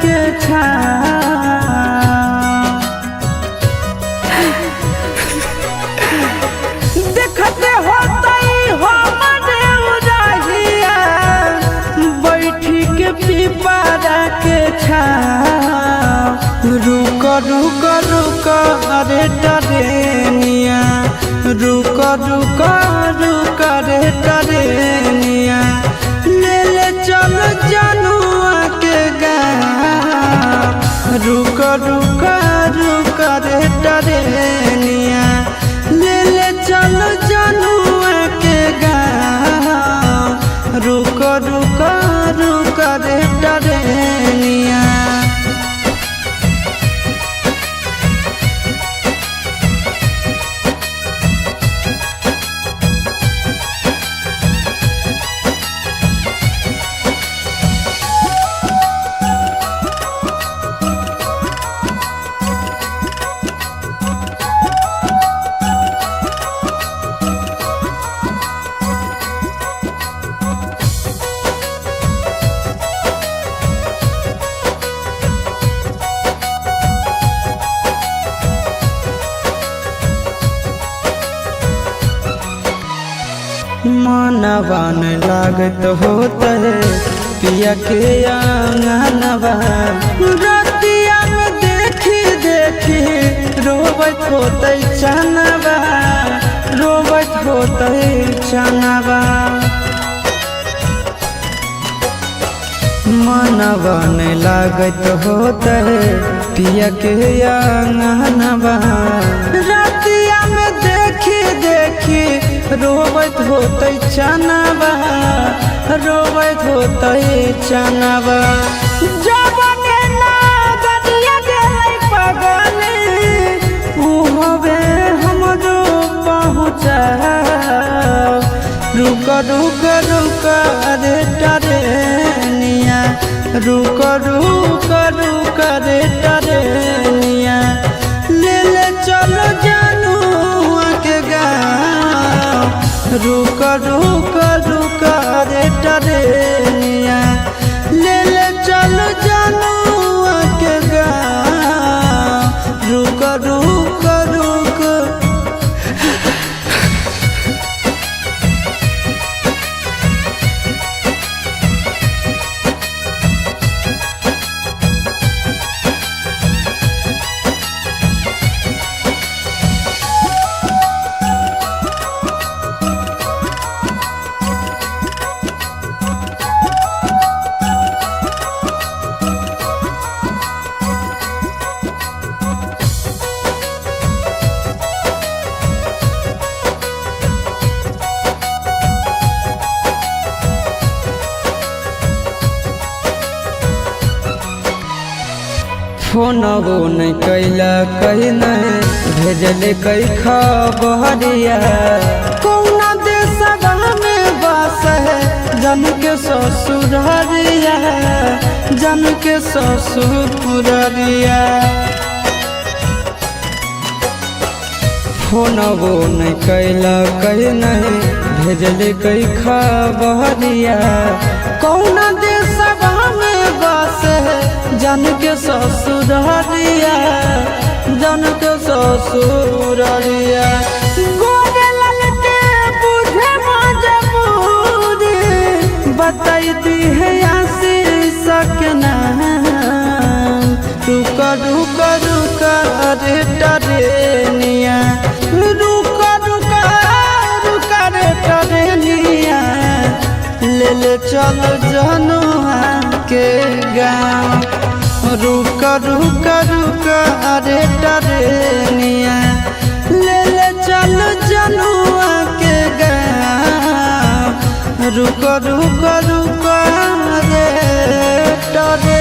के देखते होतई हमरे उजाहिया बैठी के पिपरा के रुक रुक रुक रे टरेनिया रुक रुक रुक रे टरेनिया ले ले चल जनुआ के गाँव रुक रुक रुक रे टरेनिया ले ले चल जनुआ के गाँव रुक रुक रुक रे टरेनिया। मनवा न लागत होता है पिया के आंगनवा रतिया में देखी देखी रोबत होते चनवा रोबत होते चनवा मनवा न लागत होता है पिया के आंगनवा रतिया में देखी देखी रोबत होते चनवा रोबत होते चनवा जब ना बदिया गेलै पगले उहबे हमरो पहुँचा रुक रुक रुक रे टरेनिया रुक रुक रुक रे टरेनिया ले ले चलो जनुआ के गाँव रुक रुक रुक रे टरेनिया ले ले चलो जनुआ के गाँव रुक रुक रुक। फोनवो नहीं कैला कहीं नहीं भेजले कई खबरिया कौना देशवा में बस है जन के ससुररिया जन के ससुररिया फोनवो नहीं कैला कहीं नहीं भेजले कई खबरिया कौना देशवा में बस है जन के ससुररिया जन के ससुररिया गोरे लाल के बुझे मजबूरी बताई दी है आशीष के नाम रुक रुक रुक रे टरेनिया रुक रुक रुक रे टरेनिया ले ले चल जनुआ के गाँव रुक रुक रुक रे टरेनिया ले ले चल जनुआ के गाँव रुक रुक रुक रे टरेनिया।